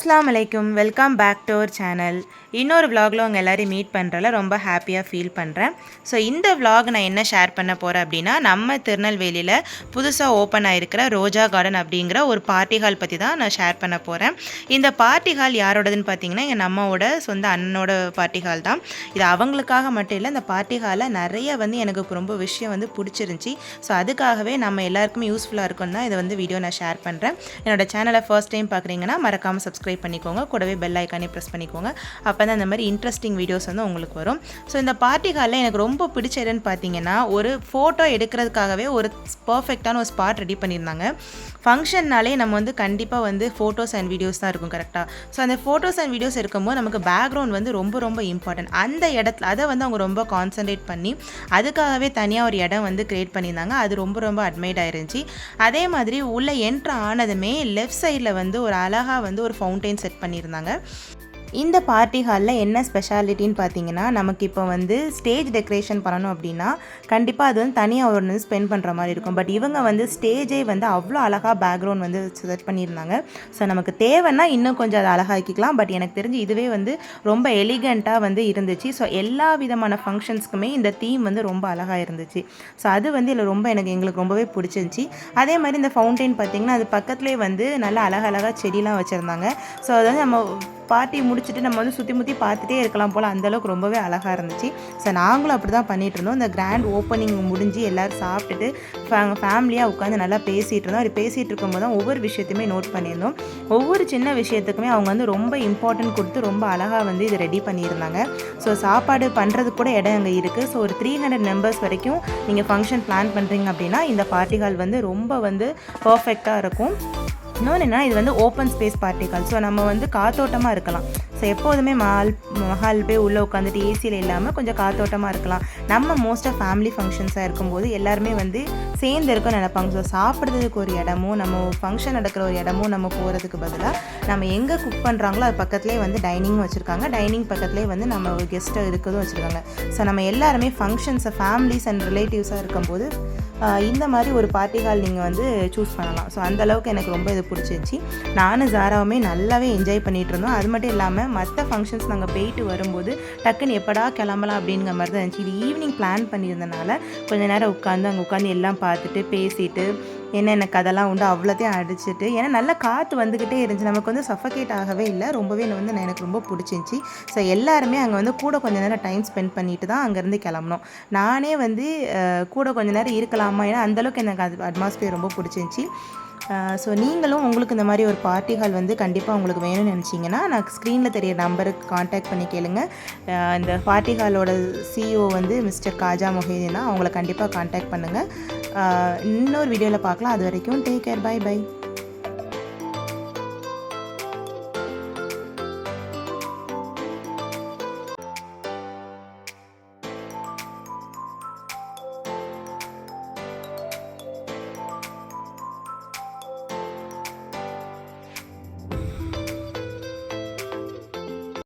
அஸ்ஸலாமு அலைக்கும், welcome back to our channel. இன்னொரு விலாகில் உங்கள் எல்லோரையும் மீட் பண்ணுறல ரொம்ப ஹாப்பியாக ஃபீல் பண்ணுறேன். ஸோ இந்த விலாக் நான் என்ன ஷேர் பண்ண போகிறேன் அப்படின்னா, நம்ம திருநெல்வேலியில் புதுசாக ஓப்பன் ஆகிருக்கிற ரோஜா கார்டன் அப்படிங்கிற ஒரு பார்ட்டி ஹால் பற்றி தான் நான் ஷேர் பண்ண போகிறேன். இந்த பார்ட்டி ஹால் யாரோடதுன்னு பார்த்தீங்கன்னா, எங்கள் நம்மோட சொந்த அண்ணனோட பார்ட்டி ஹால் தான். இது அவங்களுக்காக மட்டும் இல்லை, இந்த பார்ட்டி ஹாலில் நிறைய எனக்கு ரொம்ப விஷயம் பிடிச்சிருந்துச்சி. ஸோ அதுக்காகவே நம்ம எல்லாருக்குமே யூஸ்ஃபுல்லாக இருக்குன்னு தான் இதை வீடியோ நான் ஷேர் பண்ணுறேன். என்னோடய சேனலை ஃபர்ஸ்ட் டைம் பார்க்குறீங்கன்னா மறக்காமல் சப்ஸ்கிரைப் பண்ணிக்கோங்க, கூடவே பெல் ஐக்கானே ப்ரெஸ் பண்ணிக்கோங்க. அப்போ தான் இந்த மாதிரி இன்ட்ரெஸ்டிங் வீடியோஸ் உங்களுக்கு வரும். ஸோ இந்த பார்ட்டி ஹாலில் எனக்கு ரொம்ப பிடிச்ச இடம்னு பார்த்தீங்கன்னா, ஒரு ஃபோட்டோ எடுக்கிறதுக்காகவே ஒரு பர்ஃபெக்டான ஒரு ஸ்பாட் ரெடி பண்ணியிருந்தாங்க. ஃபங்க்ஷன்னாலே நம்ம கண்டிப்பாக ஃபோட்டோஸ் அண்ட் வீடியோஸ் தான் இருக்கும் கரெக்டாக. ஸோ அந்த ஃபோட்டோஸ் அண்ட் வீடியோஸ் இருக்கும்போது நமக்கு பேக்ரவுண்ட் ரொம்ப ரொம்ப இம்பார்ட்டன்ட். அந்த இடத்துல அதை அவங்க ரொம்ப கான்சன்ட்ரேட் பண்ணி அதுக்காகவே தனியாக ஒரு இடம் க்ரியேட் பண்ணியிருந்தாங்க. அது ரொம்ப ரொம்ப அட்மைர்டாக இருந்துச்சு. அதே மாதிரி உள்ளே என்ட்ரு ஆனதுமே லெஃப்ட் சைடில் ஒரு அழகாக ஒரு ஃபவுண்டைன் செட் பண்ணியிருந்தாங்க. இந்த பார்ட்டி ஹாலில் என்ன ஸ்பெஷாலிட்டின்னு பார்த்தீங்கன்னா, நமக்கு இப்போ ஸ்டேஜ் டெக்கரேஷன் பண்ணணும் அப்படின்னா கண்டிப்பாக அது தனியாக ஒரு ஸ்பெண்ட் பண்ணுற மாதிரி இருக்கும். பட் இவங்க ஸ்டேஜே அவ்வளோ அழகாக பேக்ரவுண்ட் செட் பண்ணியிருந்தாங்க. ஸோ நமக்கு தேவைன்னா இன்னும் கொஞ்சம் அதை அழகாக்கிக்கலாம். பட் எனக்கு தெரிஞ்சு இதுவே ரொம்ப எலிகண்ட்டாக இருந்துச்சு. ஸோ எல்லா விதமான ஃபங்க்ஷன்ஸ்க்குமே இந்த தீம் ரொம்ப அழகாக இருந்துச்சு. ஸோ அது இதில் ரொம்ப எங்களுக்கு ரொம்பவே பிடிச்சிருந்துச்சி. அதே மாதிரி இந்த ஃபவுண்டைன் பார்த்திங்கன்னா, அது பக்கத்துலேயே நல்லா அழகழகாக செடியெலாம் வச்சுருந்தாங்க. ஸோ அது நம்ம பார்ட்டி முடிச்சுட்டு நம்ம சுற்றி முற்றி பார்த்துட்டே இருக்கலாம் போல், அந்தளவுக்கு ரொம்பவே அழகாக இருந்துச்சு. ஸோ நாங்களும் அப்படி தான் பண்ணிகிட்டு இருந்தோம். இந்த கிராண்ட் ஓப்பனிங் முடிஞ்சு எல்லோரும் சாப்பிட்டுட்டு ஃபேமிலியாக உட்காந்து நல்லா பேசிகிட்டு இருந்தோம். அப்படி பேசிகிட்டு இருக்கும்போது தான் ஒவ்வொரு விஷயத்தையுமே நோட் பண்ணியிருந்தோம். ஒவ்வொரு சின்ன விஷயத்துக்குமே அவங்க ரொம்ப இம்பார்ட்டன்ட் கொடுத்து ரொம்ப அழகாக இதை ரெடி பண்ணியிருந்தாங்க. ஸோ சாப்பாடு பண்ணுறதுக்கு கூட இடம் அங்கே இருக்குது. ஸோ ஒரு 300 மெம்பர்ஸ் வரைக்கும் நீங்கள் ஃபங்க்ஷன் பிளான் பண்ணுறீங்க அப்படின்னா இந்த பார்ட்டி ஹால் ரொம்ப பர்ஃபெக்டாக இருக்கும். இன்னொன்று என்ன, இது open space party hall. So நம்ம காத்தோட்டமாக இருக்கலாம். ஸோ எப்போதுமே மஹால் போய் உள்ளே உட்காந்துட்டு ஏசியில் இல்லாமல் கொஞ்சம் காத்தோட்டமாக இருக்கலாம். நம்ம மோஸ்ட்டாக ஃபேமிலி ஃபங்க்ஷன்ஸாக இருக்கும்போது எல்லாருமே சேர்ந்து இருக்கும்னு நினைப்பாங்க. ஸோ சாப்பிட்றதுக்கு ஒரு இடமும் நம்ம ஃபங்க்ஷன் நடக்கிற ஒரு இடமும் நம்ம போகிறதுக்கு பதிலாக நம்ம எங்கே குக் பண்ணுறாங்களோ அது பக்கத்துலேயே டைனிங் வச்சுருக்காங்க. டைனிங் பக்கத்துலேயே நம்ம ஒரு கெஸ்ட்டை இருக்கிறதும் வச்சுருக்காங்க. ஸோ நம்ம எல்லாருமே ஃபங்க்ஷன்ஸை ஃபேமிலிஸ் அண்ட் ரிலேட்டிவ்ஸாக இருக்கும்போது இந்த மாதிரி ஒரு பார்ட்டி ஹால் நீங்கள் சூஸ் பண்ணலாம். ஸோ அந்தளவுக்கு எனக்கு ரொம்ப இது பிடிச்சிருந்துச்சி. நானும் ஜாராவுமே நல்லாவே என்ஜாய் பண்ணிகிட்டு இருந்தோம். அது மட்டும் இல்லாமல் மற்ற ஃபங்க்ஷன்ஸ் நாங்கள் போயிட்டு வரும்போது டக்குன்னு எப்படா கிளம்பலாம் அப்படிங்கிற மாதிரி தான் இருந்துச்சு. இது ஈவினிங் பிளான் பண்ணியிருந்தனால கொஞ்சம் நேரம் அங்கே உட்காந்து எல்லாம் பார்த்துட்டு பேசிட்டு என்னென்ன கதெல்லாம் உண்டு அவ்வளோத்தையும் அடிச்சுட்டு, ஏன்னா நல்லா காற்று வந்துக்கிட்டே இருந்துச்சு. நமக்கு சஃபகேட் ஆகவே இல்லை. ரொம்பவே எனக்கு ரொம்ப பிடிச்சிருந்துச்சி. ஸோ எல்லாருமே அங்கே கூட கொஞ்சம் நேரம் டைம் ஸ்பெண்ட் பண்ணிட்டு தான் அங்கேருந்து கிளம்புனோம். நானே கூட கொஞ்சம் நேரம் இருக்கலாமா, ஏன்னா அந்தளவுக்கு எனக்கு அது அட்மாஸ்பியர் ரொம்ப பிடிச்சிருந்துச்சி. ஸோ நீங்களும் உங்களுக்கு இந்த மாதிரி ஒரு பார்ட்டி ஹால் கண்டிப்பாக உங்களுக்கு வேணும்னு நினச்சிங்கன்னா நான் ஸ்க்ரீனில் தெரிய நம்பருக்கு காண்டாக்ட் பண்ணி கேளுங்க. இந்த பார்ட்டி ஹாலோட CEO மிஸ்டர் காஜா மொஹிதீன் தான். அவங்கள கண்டிப்பாக காண்டாக்ட் பண்ணுங்கள். இன்னொரு வீடியோவில் பார்க்கலாம். அது வரைக்கும் டேக் கேர், பை பை.